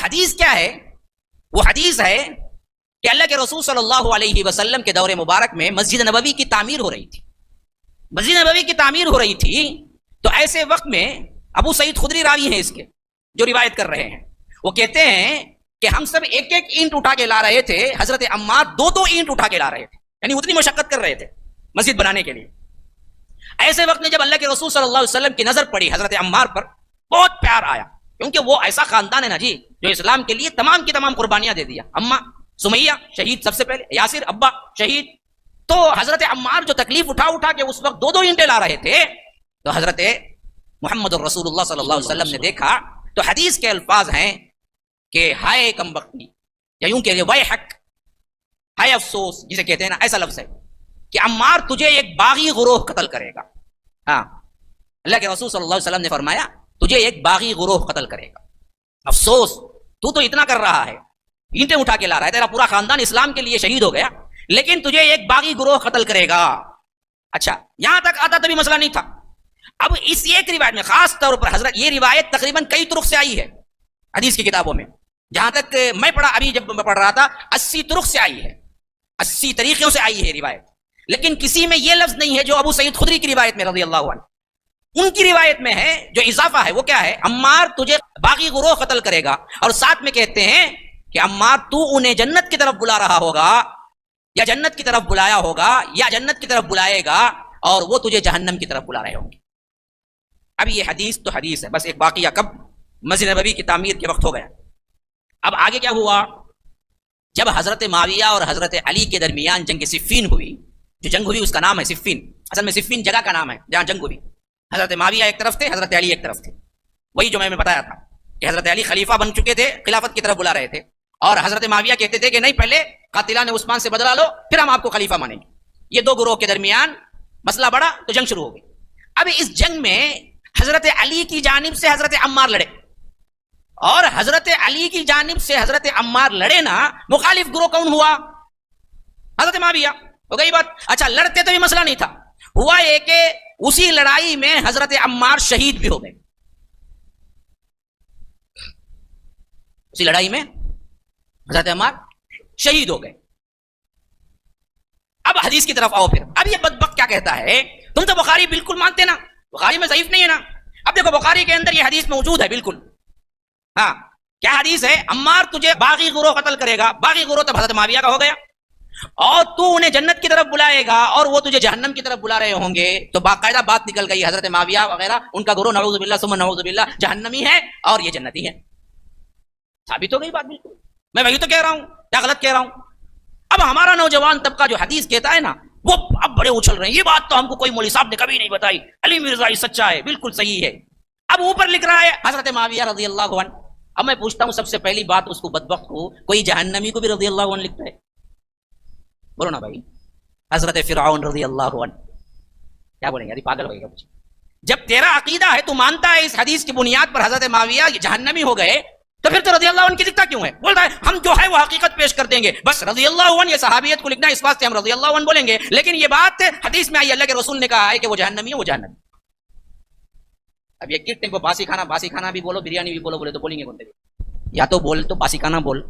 حدیث کیا ہے؟ وہ حدیث ہے کہ اللہ کے رسول صلی اللہ علیہ وسلم کے دور مبارک میں مسجد نبوی کی تعمیر ہو رہی تھی. مسجد نبوی کی تعمیر ہو رہی تھی تو ایسے وقت میں ابو سعید خدری راوی ہیں اس کے جو روایت کر رہے ہیں، وہ کہتے ہیں کہ ہم سب ایک ایک اینٹ اٹھا کے لا رہے تھے، حضرت عمار دو دو اینٹ اٹھا کے لا رہے تھے، یعنی اتنی مشقت کر رہے تھے مسجد بنانے کے لیے. ایسے وقت میں جب اللہ کے رسول صلی اللہ علیہ وسلم کی نظر پڑی حضرت عمار پر، بہت پیار آیا، کیونکہ وہ ایسا خاندان ہے نا جی جو اسلام کے لیے تمام کی تمام قربانیاں دے دیا. اماں سمیہ شہید سب سے پہلے، یاسر ابا شہید. تو حضرت عمار جو تکلیف اٹھا اٹھا کے اس وقت دو دو اینٹیں لا رہے تھے، تو حضرت محمد الرسول اللہ صلی اللہ علیہ وسلم نے دیکھا تو حدیث کے الفاظ ہیں کہ ہائے کم بختی، یا یوں کہ ویحک، ہائے افسوس جسے کہتے ہیں نا، ایسا لفظ ہے کہ عمار تجھے ایک باغی گروہ قتل کرے گا. ہاں، اللہ کے رسول صلی اللہ علیہ وسلم نے فرمایا تجھے ایک باغی گروہ قتل کرے گا. افسوس، تو اتنا کر رہا ہے، اینٹیں اٹھا کے لا رہا ہے، تیرا پورا خاندان اسلام کے لیے شہید ہو گیا، لیکن تجھے ایک باغی گروہ قتل کرے گا. اچھا، یہاں تک آتا تبھی مسئلہ نہیں تھا. اب اس ایک روایت میں خاص طور پر حضرت، یہ روایت تقریباً کئی طرق سے آئی ہے حدیث کی کتابوں میں، جہاں تک میں پڑھا، ابھی جب میں پڑھ رہا تھا 80 طرق سے آئی ہے، 80 طریقوں سے آئی ہے روایت، لیکن کسی میں یہ لفظ نہیں ہے جو ابو سعید خدری کی روایت میں رضی اللہ عنہ. ان کی روایت میں ہے جو اضافہ ہے، وہ کیا ہے؟ عمار تجھے باغی گروہ قتل کرے گا، اور ساتھ میں کہتے ہیں کہ عمار تو انہیں جنت کی طرف بلا رہا ہوگا، یا جنت کی طرف بلایا ہوگا، یا جنت کی طرف بلائے گا، اور وہ تجھے جہنم کی طرف بلا رہے ہوں گے. اب یہ حدیث تو حدیث ہے، بس ایک واقعہ کب مسجد نبوی کی تعمیر کے وقت ہو گیا. اب آگے کیا ہوا؟ جب حضرت معاویہ اور حضرت علی کے درمیان جنگ صفین ہوئی، جو جنگ ہوئی اس کا نام ہے صفین، اصل میں صفین جگہ کا نام ہے جہاں جنگ ہوئی. حضرت معاویہ ایک طرف تھے، حضرت علی ایک طرف تھے. وہی جو میں نے بتایا تھا کہ حضرت علی خلیفہ بن چکے تھے، خلافت کی طرف بلا رہے تھے، اور حضرت معاویہ کہتے تھے کہ نہیں، پہلے قاتلان عثمان سے بدلہ لو، پھر ہم آپ کو خلیفہ مانیں گے. یہ دو گروہ کے درمیان مسئلہ بڑا تو جنگ شروع ہو گئی. اب اس جنگ میں حضرت علی کی جانب سے حضرت عمار لڑے، اور حضرت علی کی جانب سے حضرت عمار لڑے نا، مخالف گروہ کون ہوا؟ حضرت معاویہ. ہو گئی بات. اچھا، لڑتے تو بھی مسئلہ نہیں تھا، ہوا یہ کہ اسی لڑائی میں حضرت عمار شہید بھی ہو گئے. اسی لڑائی میں حضرت عمار شہید ہو گئے. اب حدیث کی طرف آؤ پھر. اب یہ بدبخت کیا کہتا ہے؟ تم تو بخاری بالکل مانتے نا، بخاری میں ضعیف نہیں ہے نا. اب دیکھو بخاری کے اندر یہ حدیث موجود ہے بالکل. ہاں، کیا حدیث ہے؟ عمار تجھے باغی گروہ قتل کرے گا. باغی گروہ تب حضرت معاویہ کا ہو گیا، اور تو انہیں جنت کی طرف بلائے گا اور وہ تجھے جہنم کی طرف بلا رہے ہوں گے. تو باقاعدہ بات نکل گئی، حضرت معاویہ وغیرہ ان کا گروہ نعوذ باللہ ثم نعوذ باللہ جہنمی ہے، اور یہ جنتی ہے. ثابت ہو گئی بات بالکل. میں وہی تو کہہ رہا ہوں، کیا غلط کہہ رہا ہوں؟ اب ہمارا نوجوان طبقہ جو حدیث کہتا ہے نا، وہ اب بڑے اچھل رہے ہیں، یہ بات تو ہم کو کوئی مولوی صاحب نے کبھی نہیں بتائی، علی مرزا یہ سچا ہے، بالکل صحیح ہے. اب اوپر لکھ رہا ہے حضرت معاویہ رضی اللہ عنہ. اب میں پوچھتا ہوں سب سے پہلی بات، اس کو بدبخت کو کوئی جہنمی کو بھی رضی اللہ عنہ لکھتا ہے؟ بولو نا بھائی. حضرت فرعون رضی اللہ عنہ، کیا بولیں گے؟ پاگل ہوئے گا مجھے. جب تیرا عقیدہ ہے، تو مانتا ہے اس حدیث کی بنیاد پر حضرت معاویہ جہنمی ہو گئے، تو پھر تو رضی اللہ عنہ کی لکھتا کیوں ہے؟ بول رہا ہے ہم جو ہے وہ حقیقت پیش کر دیں گے، بس رضی اللہ عنہ، یہ صحابیت کو لکھنا ہے، اس واسطے ہم رضی اللہ عنہ بولیں گے. لیکن یہ بات حدیث میں آئی، اللہ کے رسول نے کہا ہے کہ وہ جہنمی ہے، وہ جہنمی. اب یہ کتنے کو باسی کھانا بھی بولو، بریانی بھی بولو، بولے تو بولیں گے کون سے؟ یا تو بول تو باسی کھانا بول،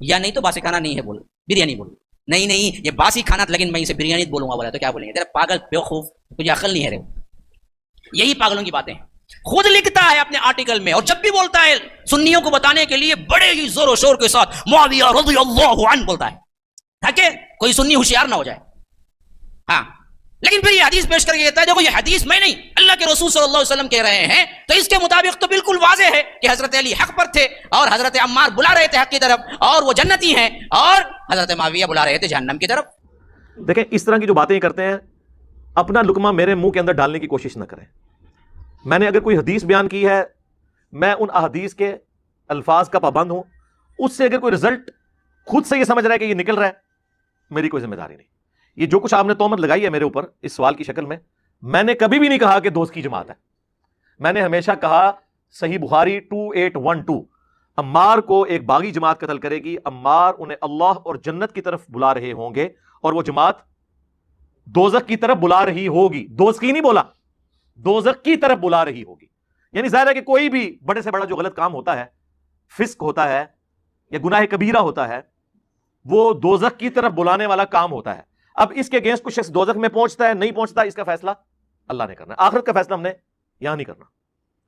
یا نہیں تو باسی کھانا نہیں ہے بول، بریانی بول. نہیں یہ باسی کھانا، لیکن میں اسے بریانی بولوں گا، بولا تو کیا بولیں گے؟ تیرا پاگل بیوقوف، تجھے عقل نہیں ہے رے. یہی پاگلوں کی باتیں. خود لکھتا ہے اپنے آرٹیکل میں، اور جب بھی بولتا ہے سنیوں کو بتانے کے لیے بڑے ہی زور و شور کے ساتھ معاویہ رضی اللہ عنہ بولتا ہے، تاکہ کوئی سنی ہوشیار نہ ہو جائے. ہاں، لیکن پھر یہ حدیث پیش کر کے کہتا ہے دیکھو یہ حدیث میں نہیں، اللہ کے رسول صلی اللہ علیہ وسلم کہہ رہے ہیں، تو اس کے مطابق تو بالکل واضح ہے کہ حضرت علی حق پر تھے، اور حضرت عمار بلا رہے تھے حق کی طرف، اور وہ جنتی ہیں، اور حضرت معاویہ بلا رہے تھے جہنم کی طرف. دیکھیں اس طرح کی جو باتیں کرتے ہیں، اپنا لقمہ میرے منہ کے اندر ڈالنے کی کوشش نہ کریں. میں نے اگر کوئی حدیث بیان کی ہے، میں ان احادیث کے الفاظ کا پابند ہوں. اس سے اگر کوئی رزلٹ خود سے یہ سمجھ رہا ہے کہ یہ نکل رہا ہے، میری کوئی ذمہ داری نہیں. یہ جو کچھ آپ نے تہمت لگائی ہے میرے اوپر اس سوال کی شکل میں نے کبھی بھی نہیں کہا کہ دوست کی جماعت ہے. میں نے ہمیشہ کہا، صحیح بخاری 2812، عمار کو ایک باغی جماعت قتل کرے گی، عمار انہیں اللہ اور جنت کی طرف بلا رہے ہوں گے، اور وہ جماعت دوزخ کی طرف بلا رہی ہوگی. دوست کی نہیں بولا، دوزخ کی طرف بلا رہی ہوگی. یعنی ظاہر ہے کہ کوئی بھی بڑے سے بڑا جو غلط کام ہوتا ہے فسق ہوتا ہے یا گناہ کبیرہ ہوتا ہے وہ دوزخ کی طرف بلانے والا کام ہوتا ہے. اب اس کے اگینسٹ کچھ شخص دوزخ میں پہنچتا ہے نہیں پہنچتا, اس کا فیصلہ اللہ نے کرنا ہے. آخرت کا فیصلہ ہم نے یہاں نہیں کرنا.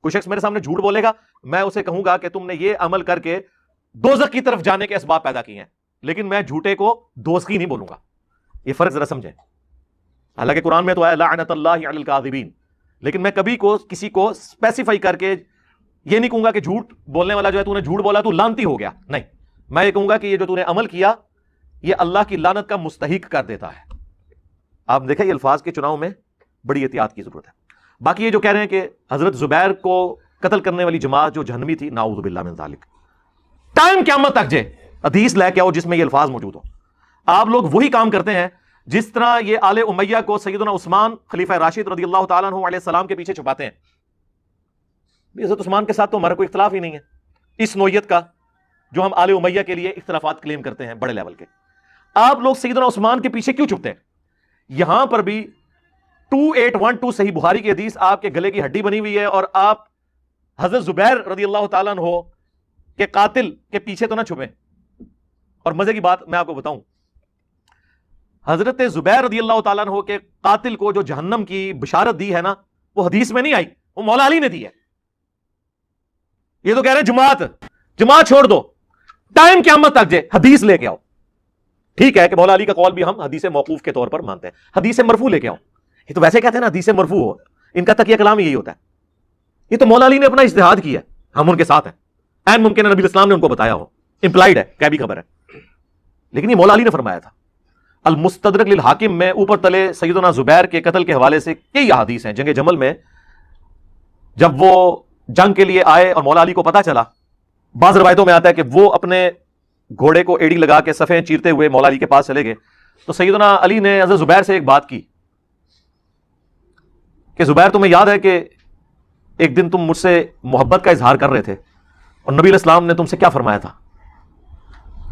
کوئی شخص میرے سامنے جھوٹ بولے گا, میں اسے کہوں گا کہ تم نے یہ عمل کر کے دوزخ کی طرف جانے کے اسباب پیدا کیے ہیں, لیکن میں جھوٹے کو دوزخی نہیں بولوں گا. یہ فرق ذرا سمجھیں. حالانکہ قرآن میں تو ہے لعنت اللہ علی الکاذبین, لیکن میں کبھی کسی کو اسپیسیفائی کر کے یہ نہیں کہوں گا کہ جھوٹ بولنے والا جو ہے تو نے جھوٹ بولا تو لعنتی ہو گیا. نہیں, میں یہ کہوں گا کہ یہ جو تو نے عمل کیا یہ اللہ کی لعنت کا مستحق کر دیتا ہے. آپ دیکھیں یہ الفاظ کے چناؤ میں بڑی احتیاط کی ضرورت ہے. باقی یہ جو کہہ رہے ہیں کہ حضرت زبیر کو قتل کرنے والی جماعت جو جہنمی تھی, نعوذ باللہ من ذالک, ٹائم قیامت تک جے حدیث لے کے آؤ جس میں یہ الفاظ موجود ہو. آپ لوگ وہی کام کرتے ہیں جس طرح یہ آل امیہ کو سیدنا عثمان خلیفہ راشد رضی اللہ تعالیٰ عنہ علیہ السلام کے پیچھے چھپاتے ہیں. حضرت عثمان کے ساتھ تو ہمارا کوئی اختلاف ہی نہیں ہے اس نوعیت کا جو ہم آل امیہ کے لیے اختلافات کلیم کرتے ہیں بڑے لیول کے. آپ لوگ سیدنا عثمان کے پیچھے کیوں چھپتے ہیں؟ یہاں پر بھی 2812 صحیح بخاری کی حدیث آپ کے گلے کی ہڈی بنی ہوئی ہے, اور آپ حضرت زبیر رضی اللہ تعالیٰ عنہ کے قاتل کے پیچھے تو نہ چھپیں. اور مزے کی بات میں آپ کو بتاؤں, حضرت زبیر رضی اللہ تعالیٰ عنہ کے قاتل کو جو جہنم کی بشارت دی ہے نا, وہ حدیث میں نہیں آئی, وہ مولا علی نے دی ہے. یہ تو کہہ رہے ہیں جماعت چھوڑ دو, ٹائم قیامت تک جے حدیث لے کے آؤ. ٹھیک ہے کہ مولا علی کا قول بھی ہم حدیث موقوف کے طور پر مانتے ہیں, حدیث مرفوع لے کے آؤ. یہ تو ویسے کہتے ہیں نا حدیث مرفوع ہو, ان کا تقیہ کلام یہی ہوتا ہے. یہ تو مولا علی نے اپنا اجتہاد کیا ہے, ہم ان کے ساتھ ہیں. این ممکن ہے نبی اسلام نے ان کو بتایا ہو, امپلائڈ ہے, کیا بھی خبر ہے, لیکن یہ مولا علی نے فرمایا تھا. المستدرک للحاکم میں اوپر تلے سیدنا زبیر کے قتل کے حوالے سے کئی احادیث ہیں. جنگ جمل میں جب وہ جنگ کے لیے آئے اور مولا علی کو پتا چلا, بعض روایتوں میں آتا ہے کہ وہ اپنے گھوڑے کو ایڑی لگا کے صفیں چیرتے ہوئے مولا علی کے پاس چلے گئے, تو سیدنا علی نے حضرت زبیر سے ایک بات کی کہ زبیر تمہیں یاد ہے کہ ایک دن تم مجھ سے محبت کا اظہار کر رہے تھے, اور نبی علیہ السلام نے تم سے کیا فرمایا تھا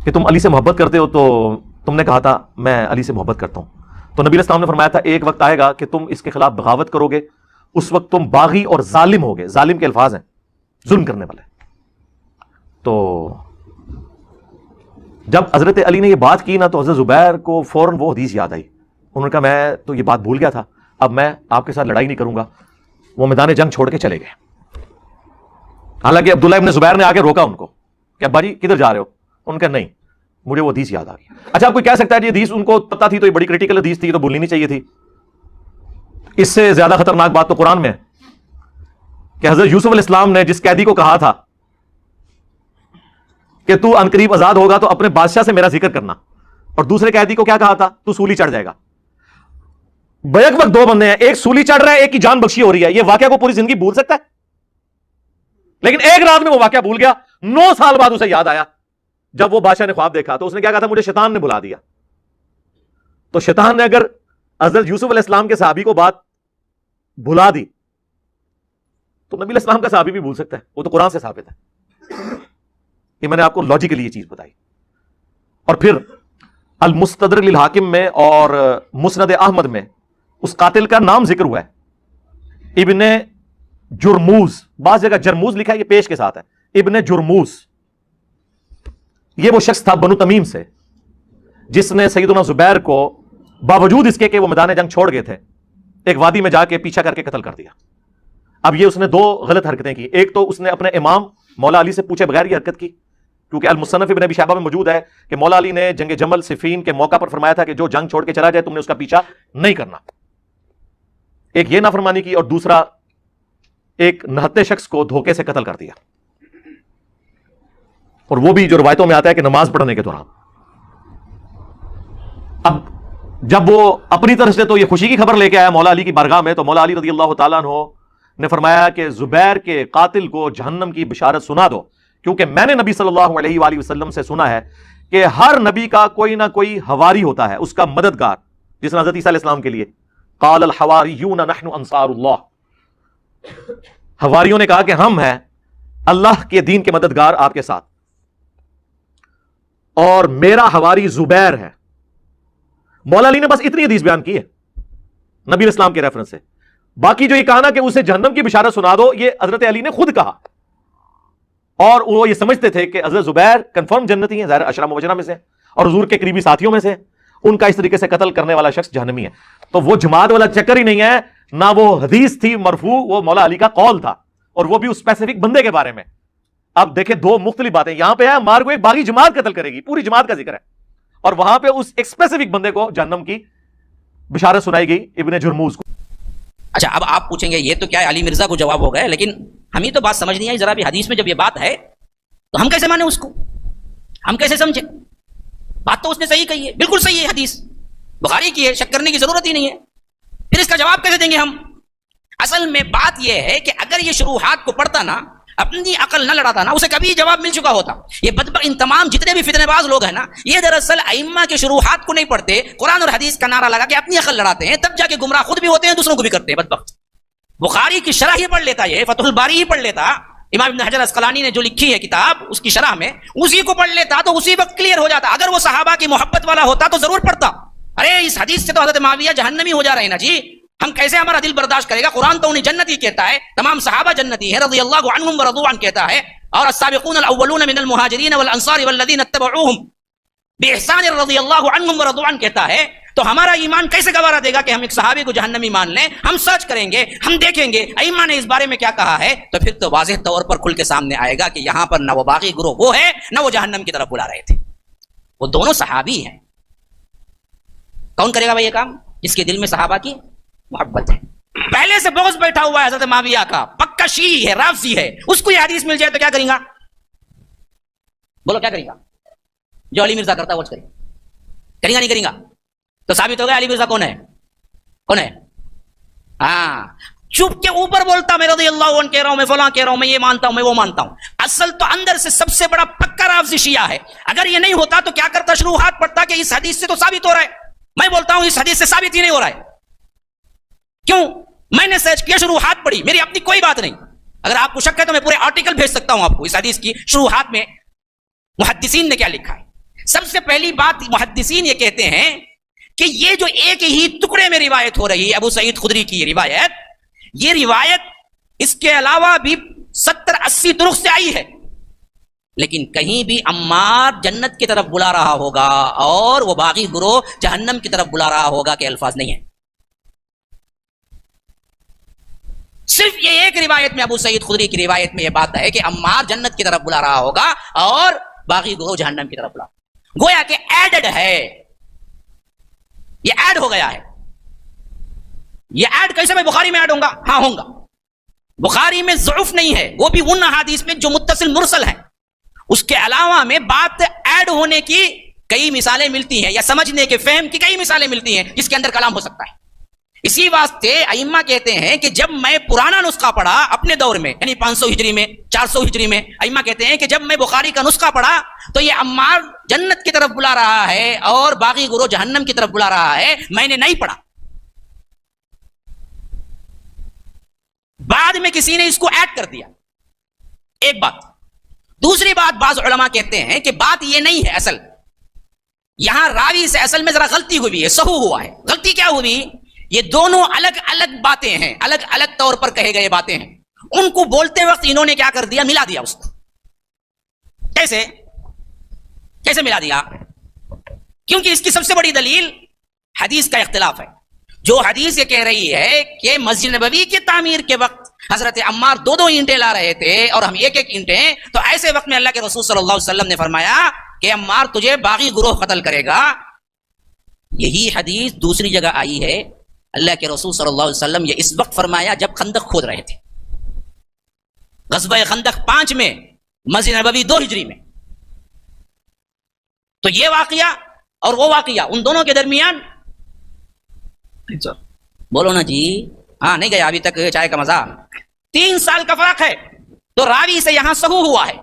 کہ تم علی سے محبت کرتے ہو, تو تم نے کہا تھا میں علی سے محبت کرتا ہوں. تو نبی علیہ السلام نے فرمایا تھا ایک وقت آئے گا کہ تم اس کے خلاف بغاوت کرو گے, اس وقت تم باغی اور ظالم ہوگے. ظالم کے الفاظ ہیں, ظلم کرنے والے. تو جب حضرت علی نے یہ بات کی نا, تو حضرت زبیر کو فوراً وہ حدیث یاد آئی. انہوں نے کہا میں تو یہ بات بھول گیا تھا, اب میں آپ کے ساتھ لڑائی نہیں کروں گا. وہ میدان جنگ چھوڑ کے چلے گئے. حالانکہ عبداللہ ابن زبیر نے آگے روکا ان کو کہ ابا جی کدھر جا رہے ہو. ان کا نہیں, مجھے وہ حدیث یاد آ گئی. اچھا آپ کوئی کہہ سکتا ہے یہ حدیث ان کو پتہ تھی تو یہ بڑی کریٹیکل حدیث تھی, تو بھولنی نہیں چاہیے تھی. اس سے زیادہ خطرناک بات تو قرآن میں ہے کہ حضرت یوسف علیہ السلام نے جس قیدی کو کہا تھا کہ تو عنقریب آزاد ہوگا تو اپنے بادشاہ سے میرا ذکر کرنا, اور دوسرے قیدی کو کیا کہا تھا, تو سولی چڑھ جائے گا. بیک وقت دو بندے ہیں, ایک سولی چڑھ رہا ہے, ایک کی جان بخشی ہو رہی ہے. یہ واقعہ کو پوری زندگی بھول سکتا ہے؟ لیکن ایک رات میں وہ واقعہ بھول گیا. 9 سال بعد اسے یاد آیا جب وہ بادشاہ نے خواب دیکھا, تو اس نے کیا کہا تھا, مجھے شیطان نے بلا دیا. تو شیطان نے اگر حضرت یوسف علیہ السلام کے صحابی کو بات بھلا دی تو نبی علیہ السلام کا صحابی بھی بھول سکتا ہے. وہ تو قرآن سے ثابت ہے. یہ میں نے آپ کو لاجیکلی یہ چیز بتائی. اور پھر المستدرک للحاکم میں اور مسند احمد میں اس قاتل کا نام ذکر ہوا ہے, ابن جرموز. بعض جگہ جرموز لکھا ہے, یہ پیش کے ساتھ ہے, ابن جرموز. یہ وہ شخص تھا بنو تمیم سے جس نے سیدنا زبیر کو باوجود اس کے کہ وہ میدان جنگ چھوڑ گئے تھے, ایک وادی میں جا کے پیچھا کر کے قتل کر دیا. اب یہ اس نے 2 غلط حرکتیں کی. ایک تو اس نے اپنے امام مولا علی سے پوچھے بغیر یہ حرکت کی, کیونکہ المصنف ابن ابی شیبہ میں موجود ہے کہ مولا علی نے جنگ جمل صفین کے موقع پر فرمایا تھا کہ جو جنگ چھوڑ کے چلا جائے تم نے اس کا پیچھا نہیں کرنا. ایک یہ نافرمانی کی, اور دوسرا ایک نہتے شخص کو دھوکے سے قتل کر دیا, اور وہ بھی جو روایتوں میں آتا ہے کہ نماز پڑھنے کے دوران. اب جب وہ اپنی طرف سے تو یہ خوشی کی خبر لے کے آیا مولا علی کی بارگاہ میں, تو مولا علی رضی اللہ تعالیٰ عنہ نے فرمایا کہ زبیر کے قاتل کو جہنم کی بشارت سنا دو, کیونکہ میں نے نبی صلی اللہ علیہ وآلہ وسلم سے سنا ہے کہ ہر نبی کا کوئی نہ کوئی حواری ہوتا ہے, اس کا مددگار, جس نے حضرت عیسیٰ علیہ السلام کے لیے قال الحواریون نحن انصار اللہ, حواریوں نے کہا کہ ہم ہیں اللہ کے دین کے مددگار آپ کے ساتھ, اور میرا حواری زبیر ہے. مولا علی نے بس اتنی حدیث بیان کی ہے نبی علیہ السلام کے ریفرنس سے. باقی جو یہ کہا نا کہ اسے جہنم کی بشارت سنا دو, یہ حضرت علی نے خود کہا, اور وہ یہ سمجھتے تھے کہ حضرت زبیر کنفرم جنتی ہیں، ظاہر عشرہ مبشرہ میں سے، اور حضور کے قریبی ساتھیوں میں سے، ان کا اس طریقے سے قتل کرنے والا شخص جہنمی ہے. تو وہ جماعت والا چکر ہی نہیں ہے، نہ وہ حدیث تھی مرفوع، وہ مولا علی کا قول تھا، اور وہ بھی اس اسپیسیفک بندے کے بارے میں. اب دیکھیں دو مختلف باتیں، یہاں پہ ہے عمار کو ایک باغی جماعت قتل کرے گی، پوری جماعت کا ذکر ہے، اور وہاں پہ اس ایک اسپیسیفک بندے کو جہنم کی بشارت سنائی گئی، ابن جرموز کو. اچھا اب آپ پوچھیں گے یہ تو کیا علی مرزا کو جواب ہو گئے، لیکن ہمیں تو بات سمجھ نہیں آئی ذرا بھی. حدیث میں جب یہ بات ہے تو ہم کیسے مانیں اس کو، ہم کیسے سمجھیں؟ بات تو اس نے صحیح کہی ہے، بالکل صحیح ہے، حدیث بخاری کی ہے، شک کرنے کی ضرورت ہی نہیں ہے. پھر اس کا جواب کیسے دیں گے ہم؟ اصل میں بات یہ ہے کہ اگر یہ شروحات کو پڑھتا نا، اپنی عقل نہ لڑاتا نا، اسے کبھی جواب مل چکا ہوتا. یہ بدبخت ان تمام جتنے بھی فتنے باز لوگ ہیں نا، یہ دراصل ائمہ کے شروحات کو نہیں پڑھتے، قرآن اور حدیث کا نعرہ لگا کے اپنی عقل لڑاتے ہیں، تب جا کے گمراہ خود بھی ہوتے ہیں، دوسروں کو بھی کرتے ہیں. بدبخت بخاری کی شرح ہی پڑھ لیتا، یہ فتح الباری ہی پڑھ لیتا، امام ابن حجر اسقلانی نے جو لکھی ہے کتاب اس کی شرح میں، اسی کو پڑھ لیتا تو اسی وقت کلیئر ہو جاتا. اگر وہ صحابہ کی محبت والا ہوتا تو ضرور پڑھتا. ارے اس حدیث سے تو حضرت معاویہ جہنمی ہو جا رہے ہیں نا جی، ہم کیسے ہمارا دل برداشت کرے گا؟ قرآن تو انہیں جنتی کہتا ہے، تمام صحابہ جنتی ہیں، رضی اللہ عنہم ورضوا عنہ کہتا ہے، اور السابقون الاولون من المہاجرین والانصار والذین اتبعوہم باحسان رضی اللہ عنہم ورضوا عنہ کہتا ہے. تو ہمارا ایمان کیسے گوارا دے گا کہ ہم ایک صحابی کو جہنمی مان لیں؟ ہم سرچ کریں گے، ہم دیکھیں گے ائمہ نے اس بارے میں کیا کہا ہے، تو پھر تو واضح طور پر کھل کے سامنے آئے گا کہ یہاں پر نہ وہ باغی گروہ وہ ہے، نہ وہ جہنم کی طرف بلا رہے تھے، وہ دونوں صحابی ہیں. کون کرے گا بھائی یہ کام؟ جس کے دل میں صحابہ کی محبت ہے. پہلے سے بغض بیٹھا ہوا ہے حضرت معاویہ کا، پکا شیعی ہے، رافضی ہے، اس کو یہ حدیث مل جائے تو کیا کریں گا؟ بولو کیا کریں گا؟ جو علی مرزا کرتا ہے وہ کریں گا نہیں کریں گا؟ تو ثابت ہو گیا علی مرزا کون ہے؟ کون ہے؟ ہاں، چپ کے اوپر بولتا میں رضی اللہ عنہ کہہ رہا ہوں، میں فلاں کہہ رہا ہوں، میں یہ مانتا ہوں، میں وہ مانتا ہوں. اصل تو اندر سے سب سے بڑا پکا رافضی شیعہ ہے. اگر یہ نہیں ہوتا تو کیا کرتا؟ شروحات پڑھتا کہ اس حدیث سے تو ثابت ہو رہا ہے. میں بولتا ہوں اس حدیث سے ثابت ہی نہیں ہو رہا ہے. کیوں؟ میں نے سرچ کیا، شروحات پڑھی، میری اپنی کوئی بات نہیں. اگر آپ کو شک ہے تو میں پورے آرٹیکل بھیج سکتا ہوں آپ کو، اس حدیث کی شروحات میں محدثین نے کیا لکھا ہے. سب سے پہلی بات محدثین یہ کہتے ہیں کہ یہ جو ایک ہی ٹکڑے میں روایت ہو رہی ہے ابو سعید خدری کی روایت، یہ روایت اس کے علاوہ بھی 70-80 طرق سے آئی ہے، لیکن کہیں بھی عمار جنت کی طرف بلا رہا ہوگا اور وہ باغی گروہ جہنم کی طرف بلا رہا ہوگا کے الفاظ نہیں ہیں. صرف یہ ایک روایت میں، ابو سعید خدری کی روایت میں یہ بات ہے کہ عمار جنت کی طرف بلا رہا ہوگا اور باغی گروہ جہنم کی طرف بلا. گویا کہ ایڈڈ ہے، یہ ایڈ ہو گیا ہے. یہ ایڈ کیسے میں بخاری میں ایڈ ہوں گا؟ ہاں ہوں گا. بخاری میں ضعف نہیں ہے، وہ بھی ان حدیث میں جو متصل مرسل ہیں. اس کے علاوہ میں بات ایڈ ہونے کی کئی مثالیں ملتی ہیں، یا سمجھنے کے فہم کی کئی مثالیں ملتی ہیں جس کے اندر کلام ہو سکتا ہے. اسی واسطے ائمہ کہتے ہیں کہ جب میں پرانا نسخہ پڑھا اپنے دور میں، یعنی 500 ہجری میں، 400 ہجری میں، ائمہ کہتے ہیں کہ جب میں بخاری کا نسخہ پڑھا تو یہ عمار جنت کی طرف بلا رہا ہے اور باغی گروہ جہنم کی طرف بلا رہا ہے، میں نے نہیں پڑھا. بعد میں کسی نے اس کو ایڈ کر دیا. ایک بات. دوسری بات، بعض علماء کہتے ہیں کہ بات یہ نہیں ہے، اصل یہاں راوی سے اصل میں ذرا غلطی ہوئی ہے، سہو ہوا ہے. غلطی کیا ہوئی؟ یہ دونوں الگ الگ باتیں ہیں، الگ الگ طور پر کہے گئے باتیں ہیں. ان کو بولتے وقت انہوں نے کیا کر دیا؟ ملا دیا اس کو. کیسے ملا دیا؟ کیونکہ اس کی سب سے بڑی دلیل حدیث کا اختلاف ہے. جو حدیث یہ کہہ رہی ہے کہ مسجد نبوی کی تعمیر کے وقت حضرت عمار 2 اینٹیں لا رہے تھے اور ہم 1 اینٹیں، تو ایسے وقت میں اللہ کے رسول صلی اللہ علیہ وسلم نے فرمایا کہ عمار تجھے باغی گروہ قتل کرے گا. یہی حدیث دوسری جگہ آئی ہے. اللہ کے رسول صلی اللہ علیہ وسلم یہ اس وقت فرمایا جب خندق کھود رہے تھے، غزوہ خندق 5 میں، مسجد نبوی 2 ہجری میں. تو یہ واقعہ اور وہ واقعہ، ان دونوں کے درمیان بولو نا جی، ہاں نہیں گیا ابھی تک چائے کا مزہ، 3 سال کا فرق ہے. تو راوی سے یہاں سہو ہوا ہے.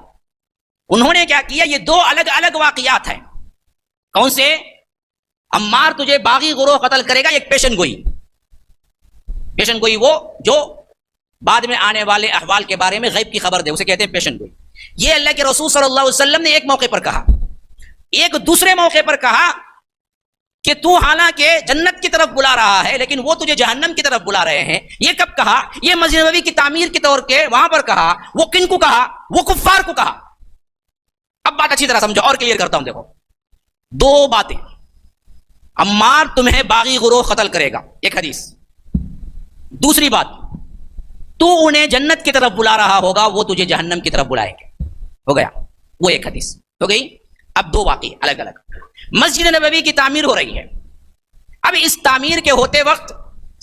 انہوں نے کیا کیا؟ یہ 2 الگ الگ واقعات ہیں. کون سے؟ عمار تجھے باغی گروہ قتل کرے گا، ایک پیشن گوئی. پیشن گوئی وہ جو بعد میں آنے والے احوال کے بارے میں غیب کی خبر دے، اسے کہتے ہیں پیشن گوئی. یہ اللہ کے رسول صلی اللہ علیہ وسلم نے ایک موقع پر کہا. ایک دوسرے موقع پر کہا کہ تو حالانکہ جنت کی طرف بلا رہا ہے لیکن وہ تجھے جہنم کی طرف بلا رہے ہیں. یہ کب کہا؟ یہ مسجد نبوی کی تعمیر کے طور کے وہاں پر کہا. وہ کن کو کہا؟ وہ کفار کو کہا. اب بات اچھی طرح سمجھو اور کلیئر کرتا ہوں. دیکھو دو باتیں. عمار تمہیں باغی گروہ قتل کرے گا، ایک حدیث. دوسری بات، تو انہیں جنت کی طرف بلا رہا ہوگا، وہ تجھے جہنم کی طرف بلائے گا. ہو گیا، وہ ایک حدیث ہو گئی. اب دو واقعے الگ الگ. مسجد نبوی کی تعمیر ہو رہی ہے. اب اس تعمیر کے ہوتے وقت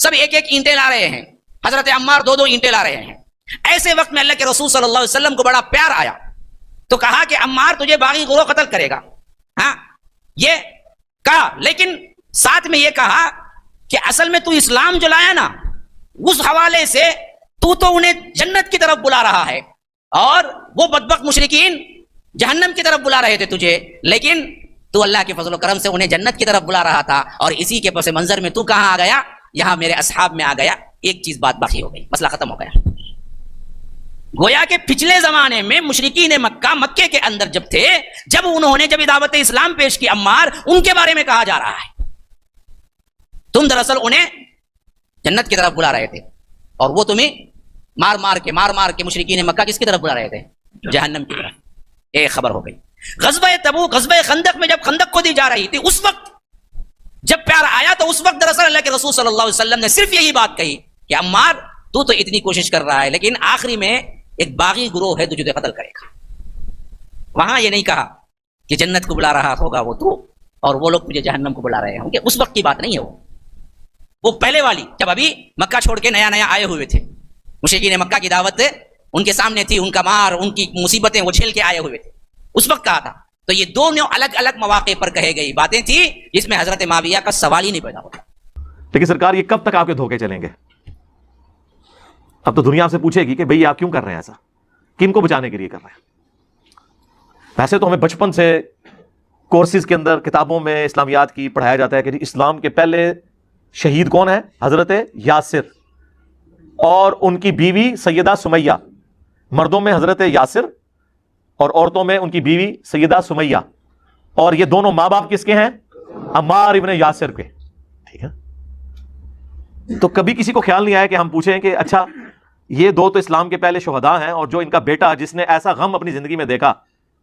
سب ایک ایک اینٹیں لا رہے ہیں. حضرت عمار دو دو اینٹیں لا رہے ہیں. ایسے وقت میں اللہ کے رسول صلی اللہ علیہ وسلم کو بڑا پیار آیا تو کہا کہ عمار تجھے باغی گروہ قتل کرے گا. ہاں یہ کہا، لیکن ساتھ میں یہ کہا کہ اصل میں تو اسلام جو لایا نا، اس حوالے سے تو انہیں جنت کی طرف بلا رہا ہے اور وہ بدبخت مشرکین جہنم کی طرف بلا رہے تھے تجھے، لیکن تو اللہ کے فضل و کرم سے انہیں جنت کی طرف بلا رہا تھا اور اسی کے پس منظر میں تو کہاں آ گیا؟ یہاں میرے اصحاب میں آ گیا. ایک چیز بات باقی ہو گئی، مسئلہ ختم ہو گیا. گویا کہ پچھلے زمانے میں مشرکین مکہ مکے کے اندر جب تھے، جب انہوں نے دعوت اسلام پیش کی عمار، ان کے بارے میں کہا جا رہا ہے تم دراصل انہیں جنت کی طرف بلا رہے تھے اور وہ تمہیں مار مار کے مشرکین مکہ کس کی طرف بلا رہے تھے؟ جہنم کی طرف. ایک خبر ہو گئی. غزوہ تبوک، غزوہ خندق میں جب خندق کو دی جا رہی تھی، اس وقت جب پیار آیا تو اس وقت دراصل اللہ کے رسول صلی اللہ علیہ وسلم نے صرف یہی بات کہی کہ عمار تو اتنی کوشش کر رہا ہے لیکن آخری میں ایک باغی گروہ ہے جو تجھے قتل کرے گا. وہاں یہ نہیں کہا کہ جنت کو بلا رہا ہوگا وہ تو اور وہ لوگ تجھے جہنم کو بلا رہے ہوں گے. اس وقت کی بات نہیں ہے، وہ پہلے والی جب ابھی مکہ چھوڑ کے نیا آئے ہوئے تھے. مشرکین مکہ کی دعوت ان کے سامنے تھی، ان کا مار، ان کی مصیبتیں وہ جھیل کے آئے ہوئے تھے، اس وقت کہا تھا. تو یہ دونوں الگ الگ مواقع پر کہے گئی باتیں تھی جس میں حضرت معاویہ کا سوال ہی نہیں پیدا ہوتا. لیکن سرکار یہ کب تک آپ کے دھوکے چلیں گے؟ اب تو دنیا آپ سے پوچھے گی کہ بھئی آپ کیوں کر رہے ہیں ایسا، کن کو بچانے کے لیے کر رہے ہیں؟ ویسے تو ہمیں بچپن سے کورسز کے اندر کتابوں میں اسلامیات کی پڑھایا جاتا ہے کہ اسلام کے پہلے شہید کون ہے؟ حضرت یاسر اور ان کی بیوی سیدہ سمیہ. مردوں میں حضرت یاسر اور عورتوں میں ان کی بیوی سیدہ سمیہ، اور یہ دونوں ماں باپ کس کے ہیں؟ عمار ابن یاسر کے. ٹھیک ہے، تو کبھی کسی کو خیال نہیں آیا کہ ہم پوچھیں کہ اچھا یہ دو تو اسلام کے پہلے شہداء ہیں اور جو ان کا بیٹا جس نے ایسا غم اپنی زندگی میں دیکھا،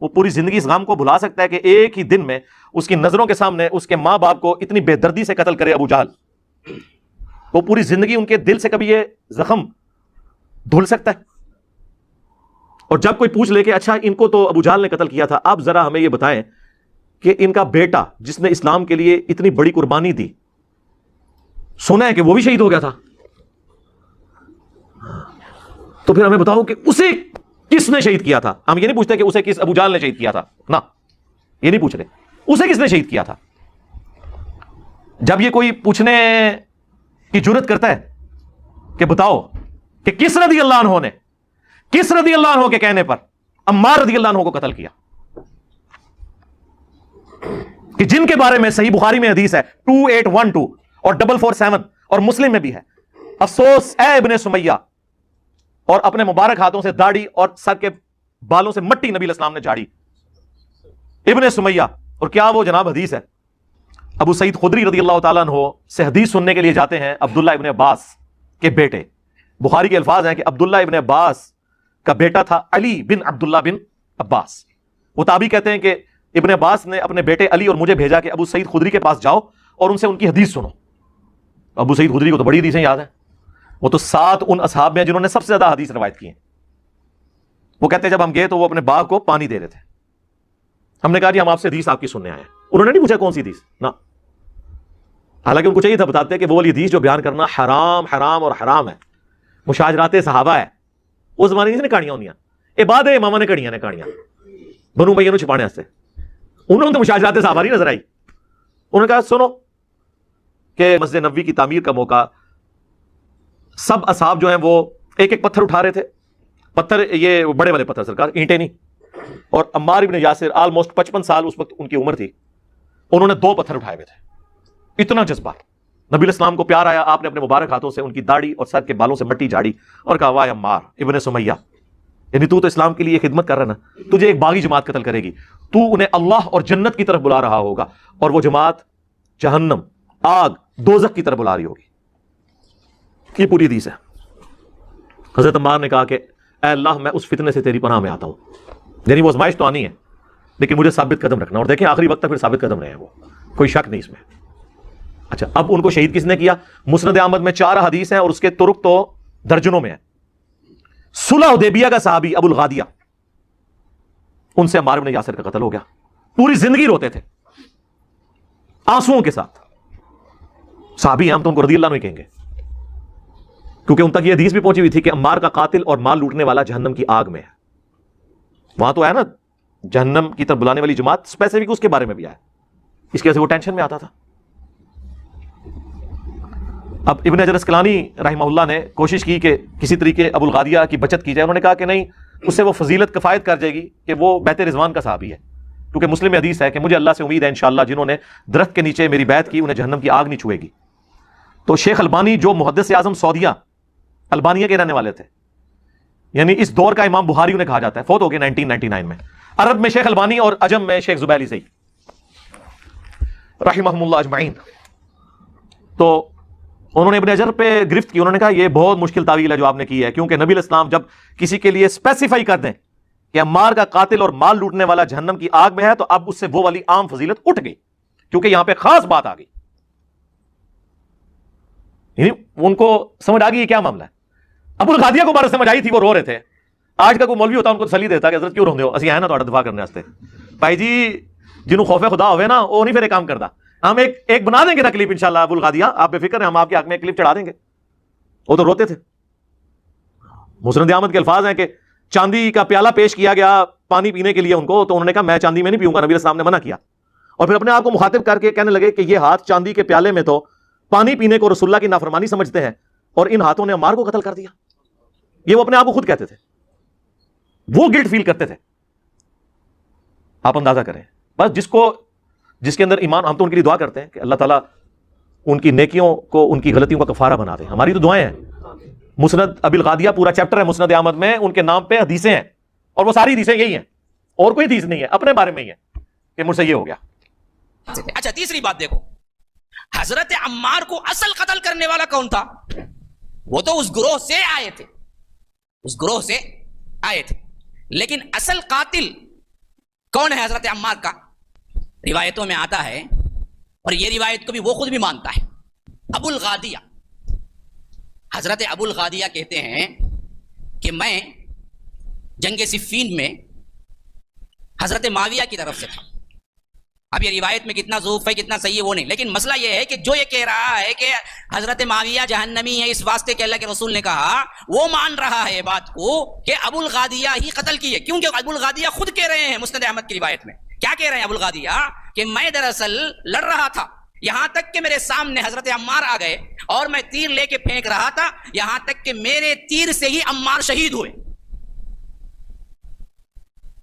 وہ پوری زندگی اس غم کو بھلا سکتا ہے کہ ایک ہی دن میں اس کی نظروں کے سامنے اس کے ماں باپ کو اتنی بے دردی سے قتل کرے ابو جہل؟ وہ پوری زندگی ان کے دل سے کبھی یہ زخم دھل سکتا ہے؟ اور جب کوئی پوچھ لے کہ اچھا ان کو تو ابو جہل نے قتل کیا تھا، آپ ذرا ہمیں یہ بتائیں کہ ان کا بیٹا جس نے اسلام کے لیے اتنی بڑی قربانی دی، سنا ہے کہ وہ بھی شہید ہو گیا تھا، تو پھر ہمیں بتاؤ کہ اسے کس نے شہید کیا تھا؟ ہم یہ نہیں پوچھتے کہ اسے کس ابو جہل نے شہید کیا تھا، نہ یہ نہیں پوچھ رہے اسے کس نے شہید کیا تھا. جب یہ کوئی پوچھنے کی جرت کرتا ہے کہ بتاؤ کہ کس رضی اللہ عنہ نے، کس رضی اللہ عنہ کے کہنے پر عمار رضی اللہ عنہ کو قتل کیا، کہ جن کے بارے میں صحیح بخاری میں حدیث ہے 2812 اور 447 اور مسلم میں بھی ہے، افسوس اے ابن سمیہ، اور اپنے مبارک ہاتھوں سے داڑھی اور سر کے بالوں سے مٹی نبی علیہ السلام نے جھاڑی. ابن سمیہ، اور کیا وہ جناب حدیث ہے، ابو سعید خدری رضی اللہ تعالیٰ عنہ سے حدیث سننے کے لیے جاتے ہیں عبداللہ ابن عباس کے بیٹے. بخاری کے الفاظ ہیں کہ عبداللہ ابن عباس کا بیٹا تھا علی بن عبداللہ بن عباس. وہ تابعی کہتے ہیں کہ ابن عباس نے اپنے بیٹے علی اور مجھے بھیجا کہ ابو سعید خدری کے پاس جاؤ اور ان سے ان کی حدیث سنو. ابو سعید خدری کو تو بڑی حدیثیں یاد ہیں، وہ تو 7 ان اصحاب میں جنہوں نے سب سے زیادہ حدیث روایت کی ہیں. وہ کہتے ہیں جب ہم گئے تو وہ اپنے باغ کو پانی دے رہے تھے. ہم نے کہا جی ہم آپ سے حدیث آپ کی سننے آئے ہیں. انہوں نے نہیں پوچھا کون سی حدیث، نہ، حالانکہ ان کو چاہیے تھا بتاتے کہ وہ والی حدیث جو بیان کرنا حرام حرام اور حرام ہے، مشاجرات صحابہ ہے. اس زمانے میں کہانیاں ہوندیاں، اے بعد ماما نے کہانیاں بنو بھائیوں چھپانے واسطے. انہوں نے تو مشاجرات صحابہ نہیں نظر آئی. انہوں نے کہا سنو کہ مسجد نبوی کی تعمیر کا موقع، سب اصحاب جو ہیں وہ ایک ایک پتھر اٹھا رہے تھے. پتھر یہ بڑے والے پتھر سرکار، اینٹیں نہیں. اور عمار ابن یاسر آلموسٹ 55 سال اس وقت ان کی عمر تھی، انہوں نے 2 پتھر اٹھائے ہوئے تھے. اتنا جذبہ، نبی علیہ السلام کو پیار آیا، آپ نے اپنے مبارک ہاتھوں سے ان کی داڑھی اور سر کے بالوں سے مٹی جھاڑی اور کہا واہ عمار ابن سمیہ، یعنی تو اسلام کے لیے خدمت کر رہا نا، تجھے ایک باغی جماعت قتل کرے گی، تو انہیں اللہ اور جنت کی طرف بلا رہا ہوگا اور وہ جماعت جہنم، آگ، دوزخ کی طرف بلا رہی ہوگی. یہ پوری حدیث ہے. حضرت عمار نے کہا کہ اے اللہ میں اس فتنے سے تیری پناہ میں آتا ہوں. یعنی وہ آزمائش تو آنی ہے لیکن مجھے ثابت قدم رکھنا. اور دیکھیں آخری وقت تک پھر ثابت قدم رہے ہیں وہ، کوئی شک نہیں اس میں. اچھا اب ان کو شہید کس نے کیا؟ مسند احمد میں 4 حدیث ہیں اور اس کے طرق تو درجنوں میں ہیں. صلح حدیبیہ کا صحابی ابو الغادیہ، ان سے عمار بن یاسر کا قتل ہو گیا. پوری زندگی روتے تھے آنسوؤں کے ساتھ. صحابی ہیں ہم تو ان کو رضی اللہ عنہ کہیں گے کیونکہ ان تک یہ حدیث بھی پہنچی ہوئی تھی کہ عمار کا قاتل اور مال لوٹنے والا جہنم کی آگ میں ہے. وہاں تو ہے نا جہنم کی طرف بلانے والی جماعت، اسپیسیفک اس کے بارے میں بھی آیا. اس کی وجہ سے وہ ٹینشن میں آتا تھا. اب ابن حجر اسقلانی رحمہ اللہ نے کوشش کی کہ کسی طریقے ابو الغادیہ کی بچت کی جائے. انہوں نے کہا کہ نہیں، اس سے وہ فضیلت کفایت کر جائے گی کہ وہ بیعت رضوان کا صحابی ہے. کیونکہ مسلم میں حدیث ہے کہ مجھے اللہ سے امید ہے انشاءاللہ جنہوں نے درخت کے نیچے میری بیعت کی انہیں جہنم کی آگ نہیں چھوئے گی. تو شیخ البانی جو محدث اعظم سعودیہ البانیہ کے رہنے والے تھے، یعنی اس دور کا امام بخاری انہیں کہا جاتا ہے، فوت ہو گئے 1999 میں. عرب میں شیخ البانی اور عجم میں شیخ زبیلی سعید رحمہم اللہ اجمعین. تو انہوں نے ابن حجر پہ گرفت کی. انہوں نے کہا یہ بہت مشکل تعویل ہے جو آپ نے کی ہے، کیونکہ نبی علیہ السلام جب کسی کے لیے اسپیسیفائی کر دیں کہ عمار کا قاتل اور مال لوٹنے والا جہنم کی آگ میں ہے تو اب اس سے وہ والی عام فضیلت اٹھ گئی، کیونکہ یہاں پہ خاص بات آ گئی. یعنی ان کو سمجھ آ گئی یہ کیا معاملہ ہے. ابو الغادیہ کو بارے سمجھ آئی تھی، وہ رو رہے تھے. آج کا کوئی مولوی ہوتا ان کو تسلی دیتا کہ حضرت کیوں روندے ہو، اسی آئے نا تھوڑا دفاع کرنے واسطے. بھائی جی جنہوں خوف خدا ہوئے نا وہ نہیں پھر کام کرتا. ہم ایک بنا دیں گے نا کلپ انشاءاللہ ابو الغادیہ، آپ بے فکر ہیں، ہم آپ کے حق میں ایک کلپ چڑھا دیں گے. وہ تو روتے تھے. مسند احمد کے الفاظ ہیں کہ چاندی کا پیالہ پیش کیا گیا پانی پینے کے لیے ان کو، تو انہوں نے کہا میں چاندی میں نہیں پیوں گا، نبی علیہ السلام نے منع کیا. اور پھر اپنے آپ کو مخاطب کر کے کہنے لگے کہ یہ ہاتھ چاندی کے پیالے میں تو پانی پینے کو رسول اللہ کی نافرمانی سمجھتے ہیں اور ان ہاتھوں نے عمار کو قتل کر دیا. یہ وہ اپنے آپ کو خود کہتے تھے، وہ گلٹ فیل کرتے تھے. آپ اندازہ کریں بس جس کے اندر ایمان. ہم تو ان کے لیے دعا کرتے ہیں کہ اللہ تعالیٰ ان کی نیکیوں کو ان کی غلطیوں کا کفارہ بنا دے. ہماری تو دعائیں ہیں. مسند ابی الغادیہ پورا چیپٹر ہے مسند احمد میں، ان کے نام پہ حدیثیں ہیں اور وہ ساری حدیثیں یہی ہیں، اور کوئی حدیث نہیں ہے، اپنے بارے میں ہی ہے کہ مجھ سے یہ ہو گیا. اچھا تیسری بات دیکھو، حضرت عمار کو اصل قتل کرنے والا کون تھا؟ وہ تو اس گروہ سے آئے تھے، اس گروہ سے آئے تھے. لیکن اصل قاتل کون ہے حضرت عمار کا؟ روایتوں میں آتا ہے، اور یہ روایت کو بھی وہ خود بھی مانتا ہے، ابو الغادیہ. حضرت ابو الغادیہ کہتے ہیں کہ میں جنگ صفین میں حضرت معاویہ کی طرف سے تھا. اب یہ روایت میں کتنا ضعف ہے کتنا صحیح ہے وہ نہیں، لیکن مسئلہ یہ ہے کہ جو یہ کہہ رہا ہے کہ حضرت معاویہ جہنمی ہے اس واسطے کہ اللہ کے رسول نے کہا، وہ مان رہا ہے بات کو کہ ابو الغادیہ ہی قتل کی ہے. کیونکہ ابو الغادیہ خود کہہ رہے ہیں مسند احمد کی روایت میں، کیا کہہ رہے ہیں ابو الغادیہ کہ میں دراصل لڑ رہا تھا، یہاں تک کہ میرے سامنے حضرت عمار آ گئے اور میں تیر لے کے پھینک رہا تھا، یہاں تک کہ میرے تیر سے ہی عمار شہید ہوئے.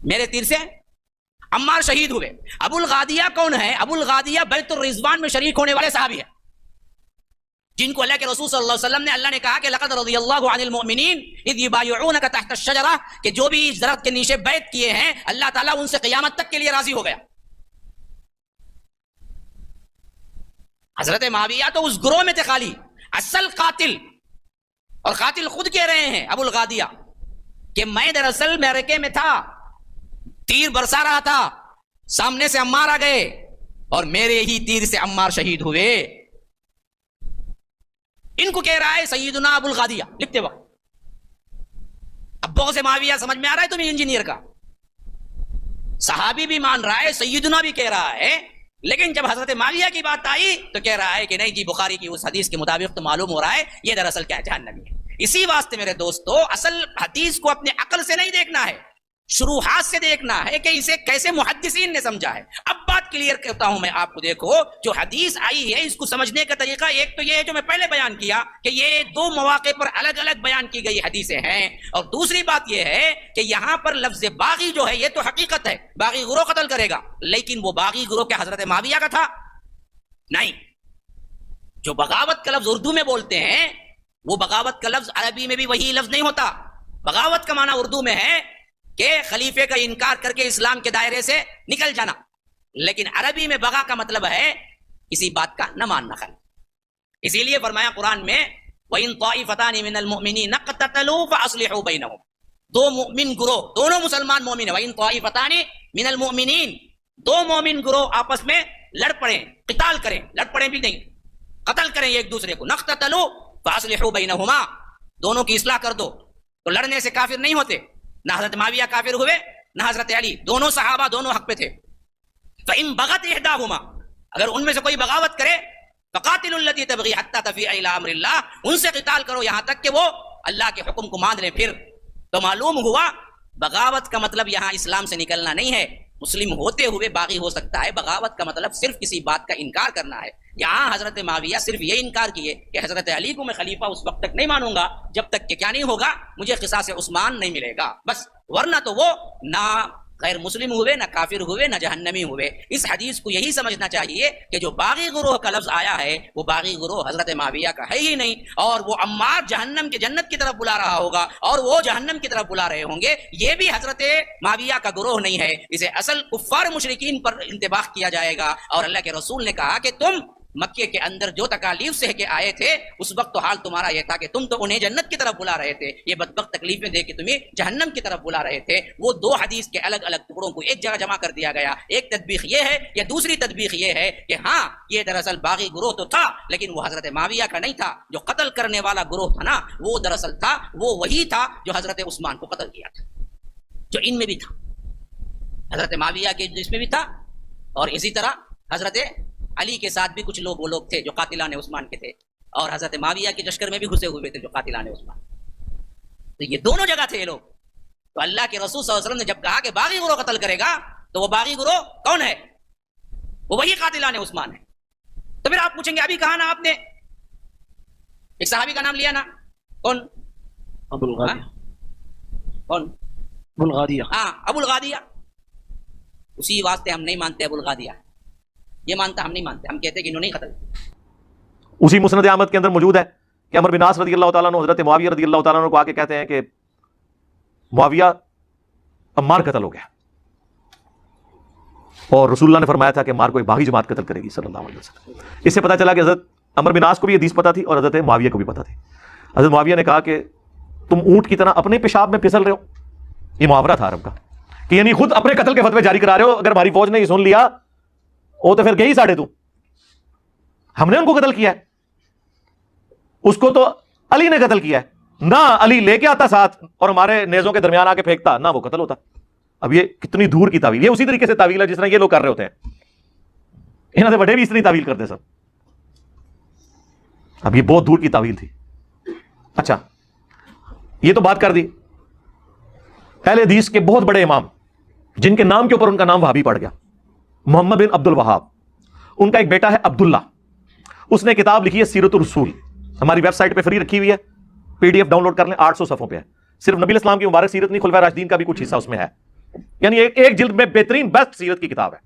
میرے تیر سے عمار شہید ہوئے. ابو الغادیہ کون ہے؟ ابو الغادیہ بیت الرضوان میں شریک ہونے والے صحابی ہیں جن کو اللہ کے رسول صلی اللہ علیہ وسلم نے اللہ نے کہا کہ لقد رضی اللہ عن المؤمنین اذ یبایعونک تحت الشجرہ، کہ جو بھی اس درخت کے نیچے بیعت کیے ہیں اللہ تعالیٰ ان سے قیامت تک کے لیے راضی ہو گیا. حضرت معاویہ تو اس گروہ میں تھے خالی. اصل قاتل، اور قاتل خود کہہ رہے ہیں ابو الغادیہ کہ میں دراصل معرکے میں تھا، تیر برسا رہا تھا، سامنے سے عمار آ گئے اور میرے ہی تیر سے عمار شہید ہوئے. ان کو کہہ رہا ہے سیدنا ابو الغادیہ لکھتے وقت. اب بہت سے معاویہ سمجھ میں آ رہا ہے تمہیں انجینئر کا، صحابی بھی مان رہا ہے، سیدنا بھی کہہ رہا ہے، لیکن جب حضرت معاویہ کی بات آئی تو کہہ رہا ہے کہ نہیں جی بخاری کی اس حدیث کے مطابق تو معلوم ہو رہا ہے یہ دراصل کیا جہنمی ہے. اسی واسطے میرے دوستو اصل حدیث کو اپنے عقل سے نہیں دیکھنا ہے، شروحات سے دیکھنا ہے کہ اسے کیسے محدثین نے سمجھا ہے. اب بات کلیئر کرتا ہوں میں آپ کو. دیکھو جو حدیث آئی ہے اس کو سمجھنے کا طریقہ ایک تو یہ ہے جو میں پہلے بیان کیا کہ یہ 2 مواقع پر الگ الگ بیان کی گئی حدیثیں ہیں، اور دوسری بات یہ ہے کہ یہاں پر لفظ باغی جو ہے یہ تو حقیقت ہے، باغی گروہ قتل کرے گا، لیکن وہ باغی گروہ کیا حضرت معاویہ کا تھا؟ نہیں. جو بغاوت کا لفظ اردو میں بولتے ہیں وہ بغاوت کا لفظ عربی میں بھی وہی لفظ نہیں ہوتا. بغاوت کا معنی اردو میں ہے کہ خلیفے کا انکار کر کے اسلام کے دائرے سے نکل جانا، لیکن عربی میں بغا کا مطلب ہے کسی بات کا نہ ماننا خالی. اسی لیے فرمایا قرآن میں وَإِن طَائِفَتَانِ مِنَ الْمُؤْمِنِينَ اقْتَتَلُوا فَأَصْلِحُوا بَيْنَهُمْ. دو مؤمن گروہ، دونوں مسلمان مومن ہیں. وَإِن طَائِفَتَانِ مِنَ الْمُؤْمِنِينَ، دو مومن گروہ آپس میں لڑ پڑیں، قتال کریں، لڑ پڑیں بھی نہیں، قتل کریں ایک دوسرے کو. نَقْتَتَلُوا فَأَصْلِحُوا بَيْنَهُمَا، دونوں کی اصلاح کر دو. تو لڑنے سے کافر نہیں ہوتے. نہ حضرت معاویہ کافر ہوئے نہ حضرت علی، دونوں صحابہ دونوں حق پہ تھے. فَإِن بَغَتْ إِحْدَاهُمَا، اگر ان میں سے کوئی بغاوت کرے فَقَاتِلُوا الَّتِي تَبْغِي حَتَّى تَفِيءَ إِلَىٰ أَمْرِ اللَّهِ، ان سے قتال کرو یہاں تک کہ وہ اللہ کے حکم کو مان لیں. پھر تو معلوم ہوا بغاوت کا مطلب یہاں اسلام سے نکلنا نہیں ہے. مسلم ہوتے ہوئے باغی ہو سکتا ہے. بغاوت کا مطلب صرف کسی بات کا انکار کرنا ہے. یہاں حضرت معاویہ صرف یہ انکار کیے کہ حضرت علی کو میں خلیفہ اس وقت تک نہیں مانوں گا جب تک کہ کیا نہیں ہوگا، مجھے قصاص عثمان نہیں ملے گا بس. ورنہ تو وہ نہ غیر مسلم ہوئے، نہ کافر ہوئے، نہ جہنمی ہوئے. اس حدیث کو یہی سمجھنا چاہیے کہ جو باغی گروہ کا لفظ آیا ہے وہ باغی گروہ حضرت معاویہ کا ہے ہی نہیں، اور وہ عمار جہنم کے جنت کی طرف بلا رہا ہوگا اور وہ جہنم کی طرف بلا رہے ہوں گے. یہ بھی حضرت معاویہ کا گروہ نہیں ہے. اسے اصل کفار مشرکین پر انتباہ کیا جائے گا. اور اللہ کے رسول نے کہا کہ تم مکے کے اندر جو تکالیف سہ کے آئے تھے اس وقت تو حال تمہارا یہ تھا کہ تم تو انہیں جنت کی طرف بلا رہے تھے، یہ بدبخت تکلیفیں دے کے تمہیں جہنم کی طرف بلا رہے تھے. وہ دو حدیث کے الگ الگ ٹکڑوں کو ایک جگہ جمع کر دیا گیا. ایک تطبیق یہ ہے یا دوسری تطبیق یہ ہے کہ ہاں یہ دراصل باغی گروہ تو تھا لیکن وہ حضرت معاویہ کا نہیں تھا. جو قتل کرنے والا گروہ تھا نا وہ دراصل تھا وہ وہی تھا جو حضرت عثمان کو قتل کیا تھا، جو ان میں بھی تھا، حضرت معاویہ کے جس میں بھی تھا. اور اسی طرح حضرت علی کے ساتھ بھی کچھ لوگ وہ لوگ تھے جو قاتلان عثمان کے تھے، اور حضرت معاویہ کے لشکر میں بھی گھسے ہوئے تھے جو قاتلان عثمان. تو یہ دونوں جگہ تھے یہ لوگ. تو اللہ کے رسول صلی اللہ علیہ وسلم نے جب کہا کہ باغی گروہ قتل کرے گا تو وہ باغی گروہ کون ہے؟ وہ وہی قاتلان عثمان ہے. تو پھر آپ پوچھیں گے ابھی کہا نا آپ نے ایک صحابی کا نام لیا نا، کون؟ ابو الغادیہ. کون؟ ابو الغادیہ. ہاں ابو الغادیہ. اسی واسطے ہم نہیں مانتے ابو الغادیہ، یہ مانتا ہم نہیں مانتے، ہم کہتے کہ انہوں نے قتل. اسی مسند احمد کے اندر موجود ہے کہ عمرو بن عاص رضی اللہ تعالیٰ عنہ حضرت معاویہ رضی اللہ تعالیٰ عنہ کو آ کے کہتے ہیں کہ معاویہ عمار قتل ہو گیا، اور رسول اللہ نے فرمایا تھا کہ عمار کو ایک باغی جماعت قتل کرے گی صلی اللہ علیہ وسلم. اس سے پتہ چلا کہ حضرت عمرو بن عاص کو بھی یہ حدیث پتہ تھی اور حضرت معاویہ کو بھی پتہ تھی. حضرت معاویہ نے کہا کہ تم اونٹ کی طرح اپنے پیشاب میں پھسل رہے ہو. یہ محاورہ تھا عرب کا کہ یعنی خود اپنے قتل کے فتوے جاری کرا رہے ہو. اگر ہماری فوج نے یہ سن لیا وہ تو پھر گئی ساڑھے تو ہم نے ان کو قتل کیا ہے، اس کو تو علی نے قتل کیا ہے. نہ علی لے کے آتا ساتھ اور ہمارے نیزوں کے درمیان آ کے پھینکتا، نہ وہ قتل ہوتا. اب یہ کتنی دور کی تعویل، یہ اسی طریقے سے تعویل ہے جس طرح یہ لوگ کر رہے ہوتے ہیں. انہوں نے بڑے بھی اس طرح تعویل کرتے سب. اب یہ بہت دور کی تعویل تھی. اچھا یہ تو بات کر دی اہل حدیث کے بہت بڑے امام جن کے نام کے اوپر ان کا نام وہابی پڑ گیا. محمد بن عبد الوہاب، ان کا ایک بیٹا ہے عبداللہ، اس نے کتاب لکھی ہے سیرت الرسول. ہماری ویب سائٹ پہ فری رکھی ہوئی ہے، P D F download کر لیں، 800 صفحوں پہ ہے. صرف نبی الاسلام کی مبارک سیرت نہیں، خلفائے راشدین کا بھی کچھ حصہ اس میں ہے. یعنی ایک جلد میں بہترین بیسٹ سیرت کی کتاب ہے.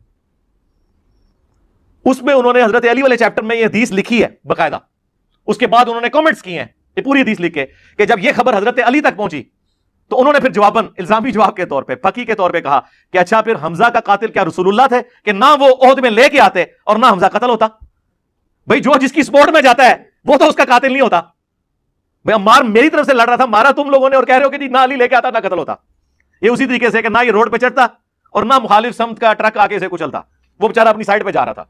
اس میں انہوں نے حضرت علی والے چیپٹر میں یہ حدیث لکھی ہے باقاعدہ. اس کے بعد انہوں نے کامنٹس کیے ہیں یہ پوری حدیث لکھ کے کہ جب یہ خبر حضرت علی تک پہنچی تو انہوں نے پھر جواباً الزامی جواب کے طور پہ فقی کے طور پہ کہا کہ اچھا پھر حمزہ کا قاتل کیا رسول اللہ تھے کہ نہ وہ عہد میں لے کے آتے اور نہ حمزہ قتل ہوتا؟ بھائی جو جس کی سپورٹ میں جاتا ہے وہ تو اس کا قاتل نہیں ہوتا. بھائی عمار میری طرف سے لڑ رہا تھا، مارا تم لوگوں نے اور کہہ رہے ہو کہ جی نہ علی لے کے آتا نہ قتل ہوتا. یہ اسی طریقے سے کہ نہ یہ روڈ پہ چڑھتا اور نہ مخالف سمت کا ٹرک آگے سے کچلتا، وہ بیچارہ اپنی سائڈ پہ جا رہا تھا.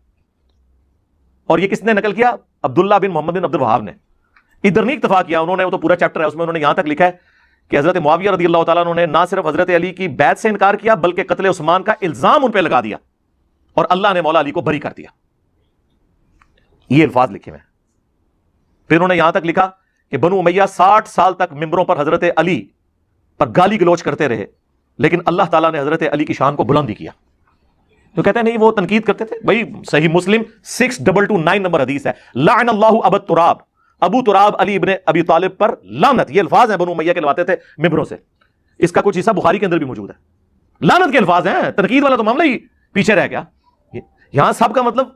اور یہ کس نے نقل کیا؟ عبداللہ بن محمد بن عبد الوہاب نے. ادھر نہیں اکتفا کیا انہوں نے، وہ تو پورا چیپٹر ہے اس میں انہوں نے یہاں تک لکھا ہے کہ حضرت معاویہ رضی اللہ تعالیٰ عنہ نے نہ صرف حضرت علی کی بیعت سے انکار کیا بلکہ قتل عثمان کا الزام ان پہ لگا دیا اور اللہ نے مولا علی کو بری کر دیا. یہ الفاظ لکھے ہوئے ہیں. پھر انہوں نے یہاں تک لکھا کہ بنو امیہ 60 سال تک ممبروں پر حضرت علی پر گالی گلوچ کرتے رہے لیکن اللہ تعالیٰ نے حضرت علی کی شان کو بلند ہی کیا. تو کہتے ہیں نہیں وہ تنقید کرتے تھے. بھائی صحیح مسلم 6229 نمبر حدیث ہے، لعن اللہ ابا تراب، ابو تراب علی ابن ابی طالب پر لعنت. یہ الفاظ ہیں بنو امیہ کے لواتے تھے ممبروں سے. اس کا کچھ حصہ بخاری کے اندر بھی موجود ہے. لعنت کے الفاظ ہیں، تنقید والا تو معاملہ ہی پیچھے رہ گیا. یہاں سب کا مطلب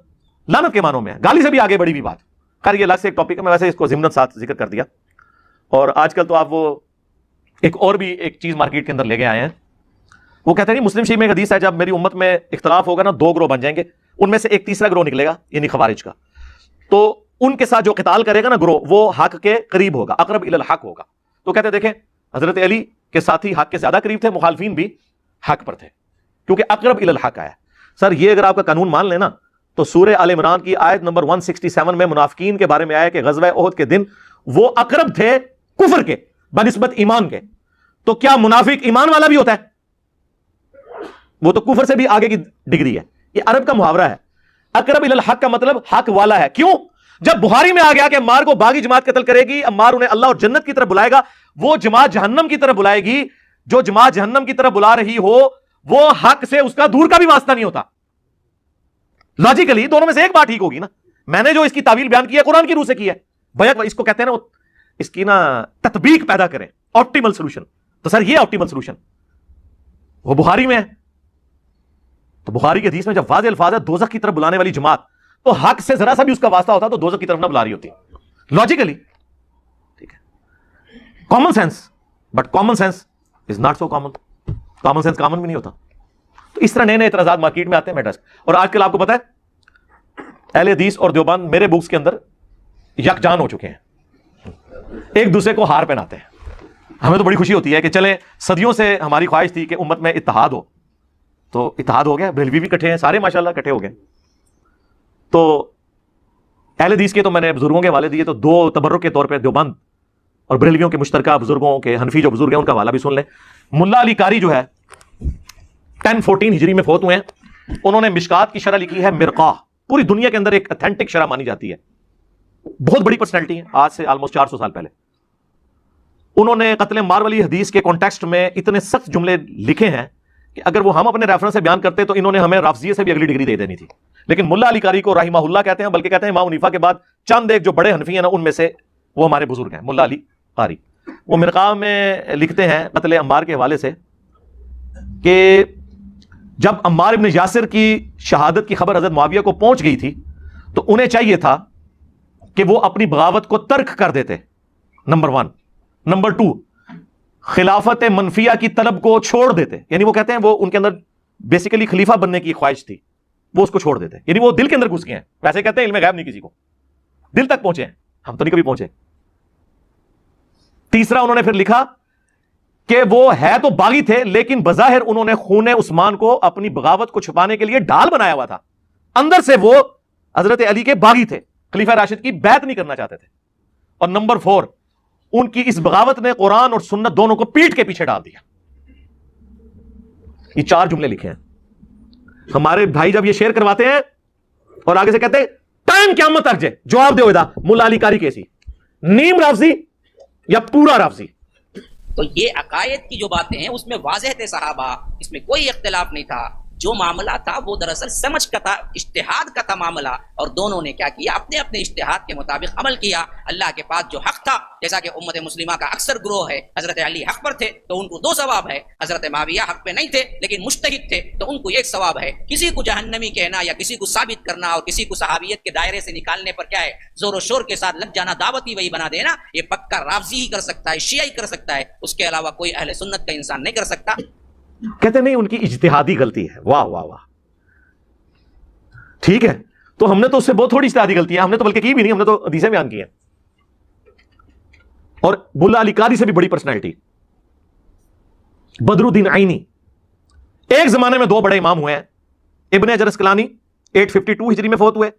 لعنت کے معنوں میں ہے، گالی سے بھی آگے بڑھی بھی بات. خیر یہ الگ سے ایک ٹاپک ہے، میں ویسے اس کو ضمن ساتھ ذکر کر دیا. اور آج کل تو آپ وہ ایک اور بھی ایک چیز مارکیٹ کے اندر لے کے آئے ہیں. وہ کہتے ہیں نہیں مسلم شیعہ میں ایک حدیث ہے جب میری امت میں اختلاف ہوگا نا 2 گروہ بن جائیں گے، ان میں سے ایک تیسرا گروہ نکلے گا یعنی خوارج کا، تو ان کے ساتھ جو قتال کرے گا نا گروہ، وہ حق کے قریب ہوگا، اقرب الی الحق ہوگا. تو کہتے ہیں دیکھیں حضرت علی کے ساتھی حق کے زیادہ قریب تھے، مخالفین بھی حق پر تھے کیونکہ اقرب الی الحق آیا. سر یہ اگر آپ کا قانون مان لینا تو سورہ آل عمران کی آیت نمبر 167 میں منافقین کے بارے میں آیا کہ غزوہ احد کے دن وہ اقرب تھے کفر کے بنسبت ایمان کے. تو کیا منافق ایمان والا بھی ہوتا ہے؟ وہ تو کفر سے بھی آگے کی ڈگری ہے. یہ عرب کا محاورہ ہے. اقرب الی الحق کا مطلب حق والا ہے. کیوں؟ جب بخاری میں آ گیا کہ عمار کو باغی جماعت قتل کرے گی، عمار انہیں اللہ اور جنت کی طرف بلائے گا، وہ جماعت جہنم کی طرف بلائے گی. جو جماعت جہنم کی طرف بلا رہی ہو وہ حق سے اس کا دور کا بھی واسطہ نہیں ہوتا. لاجیکلی دونوں میں سے ایک بات ٹھیک ہوگی نا. میں نے جو اس کی تعویل بیان کی ہے قرآن کی روح سے کی ہے. بیک اس کو کہتے ہیں نا اس کی نا تطبیق پیدا کریں، آپٹیمل سولوشن. تو سر یہ آپٹیمل سولوشن وہ بخاری میں ہے. تو بخاری کے حدیث میں جب واضح الفاظ ہے دوزخ کی طرف بلانے والی جماعت، تو حق سے ذرا سا بھی اس کا واسطہ ہوتا تو دوزخ کی طرف نہ بلا رہی ہوتی لاجیکلی. ٹھیک ہے، common sense, but common sense is not so common. Common sense common بھی نہیں ہوتا. تو اس طرح نئے نئے اعتراضات مارکیٹ میں آتے ہیں میٹرس. اور آج کل آپ کو پتا ہے اہل حدیث اور دیوبند میرے بکس کے اندر یکجان ہو چکے ہیں، ایک دوسرے کو ہار پہناتے ہیں. ہمیں تو بڑی خوشی ہوتی ہے کہ چلیں صدیوں سے ہماری خواہش تھی کہ امت میں اتحاد ہو، تو اتحاد ہو گیا. بریلوی بھی کٹھے ہیں، سارے ماشاءاللہ کٹھے ہو گئے. تو اہل حدیث کے تو میں نے بزرگوں کے حوالے دیے، تو دو تبرک کے طور پہ دیوبند اور بریلویوں کے مشترکہ بزرگوں کے حنفی جو بزرگ ہیں ان کا حوالہ بھی سن لیں. ملا علی قاری جو ہے 1014 ہجری میں فوت ہوئے ہیں. انہوں نے مشکات کی شرح لکھی ہے مرقاہ. پوری دنیا کے اندر ایک اتھینٹک شرح مانی جاتی ہے. بہت بڑی پرسنالٹی ہے، آج سے آلموسٹ 400 سال پہلے. انہوں نے قتل عمار والی حدیث کے کانٹیکسٹ میں اتنے سخت جملے لکھے ہیں کہ اگر وہ ہم اپنے ریفرنس سے بیان کرتے تو انہوں نے ہمیں رافضیہ سے بھی اگلی ڈگری دے دینی تھی. لیکن ملا علی قاری کو رحمہ اللہ کہتے ہیں، بلکہ کہتے ہیں امام حنیفہ کے بعد چند ایک جو بڑے حنفی ہیں نا ان میں سے وہ ہمارے بزرگ ہیں ملا علی قاری. وہ مرقاہ میں لکھتے ہیں قتل عمار کے حوالے سے کہ جب عمار ابن یاسر کی شہادت کی خبر حضرت معاویہ کو پہنچ گئی تھی تو انہیں چاہیے تھا کہ وہ اپنی بغاوت کو ترک کر دیتے، نمبر 1. نمبر 2 خلافت منفیہ کی طلب کو چھوڑ دیتے. یعنی وہ کہتے ہیں وہ ان کے اندر بیسیکلی خلیفہ بننے کی خواہش تھی، وہ اس کو چھوڑ دیتے. یعنی وہ دل کے اندر گھس گئے ہیں. ویسے کہتے ہیں علم غیب نہیں کسی کو، دل تک پہنچے ہیں، ہم تو نہیں کبھی پہنچے. تیسرا انہوں نے پھر لکھا کہ وہ ہے تو باغی تھے لیکن بظاہر انہوں نے خون عثمان کو اپنی بغاوت کو چھپانے کے لیے ڈال بنایا ہوا تھا. اندر سے وہ حضرت علی کے باغی تھے، خلیفہ راشد کی بیعت نہیں کرنا چاہتے تھے. اور نمبر 4 ان کی اس بغاوت نے قرآن اور سنت دونوں کو پیٹ کے پیچھے ڈال دیا. یہ 4 جملے لکھے ہیں. ہمارے بھائی جب یہ شیئر کرواتے ہیں اور آگے سے کہتے ہیں ٹائم قیامت تک جائے، جواب دے دا ملا علی قاری کیسی، نیم رافضی یا پورا رافضی؟ تو یہ عقائد کی جو باتیں ہیں اس میں واضح تھے صحابہ، اس میں کوئی اختلاف نہیں تھا. جو معاملہ تھا وہ دراصل سمجھ کا تھا، اجتہاد کا تھا معاملہ، اور دونوں نے کیا کیا، اپنے اپنے اجتہاد کے مطابق عمل کیا. اللہ کے پاس جو حق تھا، جیسا کہ امت مسلمہ کا اکثر گروہ ہے، حضرت علی حق پر تھے تو ان کو 2 ثواب ہے، حضرت معاویہ حق پہ نہیں تھے لیکن مجتہد تھے تو ان کو 1 ثواب ہے. کسی کو جہنمی کہنا یا کسی کو ثابت کرنا اور کسی کو صحابیت کے دائرے سے نکالنے پر کیا ہے، زور و شور کے ساتھ لگ جانا، دعوتی وہی بنا دینا، یہ پکا رافضی ہی کر سکتا ہے، شیعہ ہی کر سکتا ہے، اس کے علاوہ کوئی اہل سنت کا انسان نہیں کر سکتا. کہتے نہیں ان کی اجتہادی غلطی ہے. واہ واہ واہ، ٹھیک ہے. تو ہم نے تو اس سے بہت تھوڑی اجتہادی غلطی ہے، ہم نے تو بلکہ کی بھی نہیں، ہم نے تو حدیثیں بیان کی ہیں. اور ملا علی قاری سے بھی بڑی پرسنالٹی بدر الدین عینی. ایک زمانے میں 2 بڑے امام ہوئے ہیں. ابن حجر اسقلانی 852 ہجری میں فوت ہوئے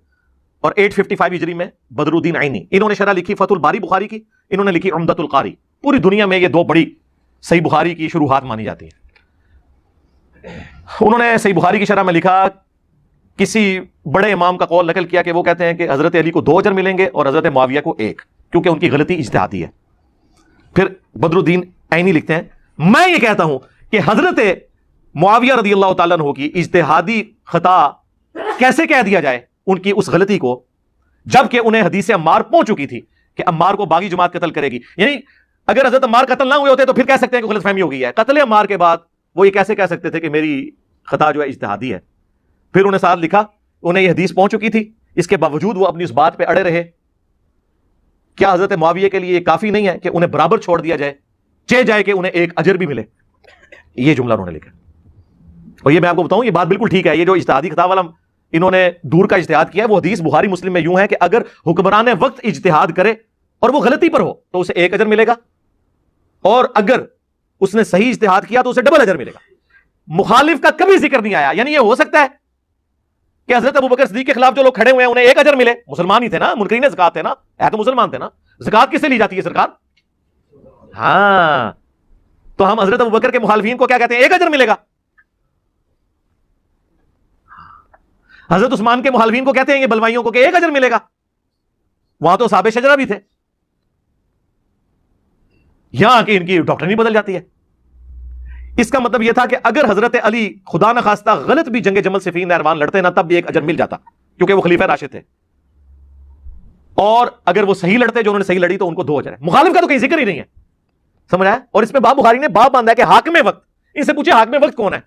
اور 855 ہجری میں بدر الدین عینی. انہوں نے شرح لکھی فتح الباری بخاری کی، انہوں نے لکھی عمدۃ القاری. پوری دنیا میں یہ 2 بڑی صحیح بخاری کی شروحات مانی جاتی ہیں. انہوں نے صحیح بخاری کی شرح میں لکھا، کسی بڑے امام کا قول نقل کیا کہ وہ کہتے ہیں کہ حضرت علی کو 2 اجر ملیں گے اور حضرت معاویہ کو 1، کیونکہ ان کی غلطی اجتہادی ہے. پھر بدر الدین عینی لکھتے ہیں، میں یہ کہتا ہوں کہ حضرت معاویہ رضی اللہ تعالیٰ عنہ کی اجتہادی خطا کیسے کہہ دیا جائے ان کی اس غلطی کو، جبکہ انہیں حدیث عمار پہنچ چکی تھی کہ عمار کو باغی جماعت قتل کرے گی. یعنی اگر حضرت عمار قتل نہ ہوئے ہوتے تو پھر کہہ سکتے ہیں کہ غلط فہمی ہو گئی ہے. قتل عمار کے بعد وہ یہ کیسے کہہ سکتے تھے کہ میری خطا جو ہے اجتہادی ہے؟ پھر انہیں ساتھ لکھا، انہیں یہ حدیث پہنچ چکی تھی، اس کے باوجود وہ اپنی اس بات پہ اڑے رہے. کیا حضرت معاویہ کے لیے یہ کافی نہیں ہے کہ انہیں برابر چھوڑ دیا جائے، چہ جائے کہ انہیں 1 اجر بھی ملے؟ یہ جملہ انہوں نے لکھا. اور یہ میں آپ کو بتاؤں یہ بات بالکل ٹھیک ہے. یہ جو اجتہادی خطا والا انہوں نے دور کا اجتہاد کیا ہے. وہ حدیث بخاری مسلم میں یوں ہے کہ اگر حکمران وقت اجتہاد کرے اور وہ غلطی پر ہو تو اسے 1 اجر ملے گا, اور اگر اس نے صحیح اجتہاد کیا تو اسے ڈبل اجر ملے گا. مخالف کا کبھی ذکر نہیں آیا. یعنی یہ ہو سکتا ہے کہ حضرت ابوبکر صدیق کے خلاف جو لوگ کھڑے ہوئے ہیں انہیں 1 اجر ملے, مسلمان ہی تھے نا, منکرین زکات تھے نا, ہے تو مسلمان تھے نا. زکات کس سے لی جاتی ہے سرکار؟ ہاں, تو ہم حضرت ابوبکر کے مخالفین کو کیا کہتے ہیں؟ 1 اجر ملے گا. حضرت عثمان کے مخالفین کو کہتے ہیں یہ بلوائیوں کو کہ 1 اجر ملے گا. وہاں تو صحابہ شجرہ بھی تھے, یہاں کہ ان کی ڈاکٹرنی بدل جاتی ہے. اس کا مطلب یہ تھا کہ اگر حضرت علی خدا نخواستہ غلط بھی جنگ جمل صفین نہروان لڑتے نا تب بھی 1 اجر مل جاتا, کیونکہ وہ خلیفہ راشد تھے. اور اگر وہ صحیح لڑتے, جو انہوں نے صحیح لڑی, تو ان کو 2 اجر ہے. مخالف کا تو کہیں ذکر ہی نہیں ہے, سمجھ آیا؟ اور اس میں باب بخاری نے باب باندھا ہے کہ حاکم وقت, ان سے پوچھے حاکم وقت کون ہے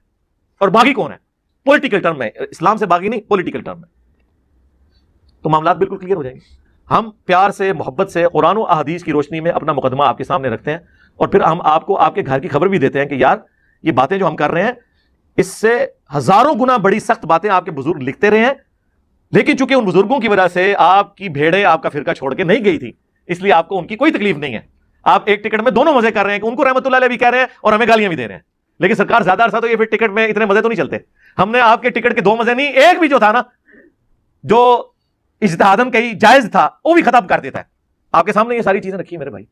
اور باغی کون ہے. پولیٹیکل ٹرم میں, اسلام سے باغی نہیں, پولیٹیکل ٹرم میں, تو معاملات بالکل کلیئر ہو جائیں گے. ہم پیار سے, محبت سے قرآن و احادیث کی روشنی میں اپنا مقدمہ آپ کے سامنے رکھتے ہیں, اور پھر ہم آپ کو آپ کے گھر کی خبر بھی دیتے ہیں کہ یار یہ باتیں جو ہم کر رہے ہیں اس سے ہزاروں گنا بڑی سخت باتیں آپ کے بزرگ لکھتے رہے ہیں, لیکن چونکہ ان بزرگوں کی وجہ سے آپ کی بھیڑیں آپ کا فرقہ چھوڑ کے نہیں گئی تھی, اس لیے آپ کو ان کی کوئی تکلیف نہیں ہے. آپ ایک ٹکٹ میں دونوں مزے کر رہے ہیں کہ ان کو رحمت اللہ علیہ بھی کہہ رہے ہیں اور ہمیں گالیاں بھی دے رہے ہیں. لیکن سرکار زیادہ عرصہ تو یہ پھر ٹکٹ میں اتنے مزے تو نہیں چلتے. ہم نے آپ کے ٹکٹ کے 2 مزے نہیں, ایک بھی جو تھا نا جو اجتہاداً کہیں جائز تھا وہ بھی ختم کر دیتا ہے. آپ کے سامنے یہ ساری چیزیں رکھی ہیں میرے بھائی.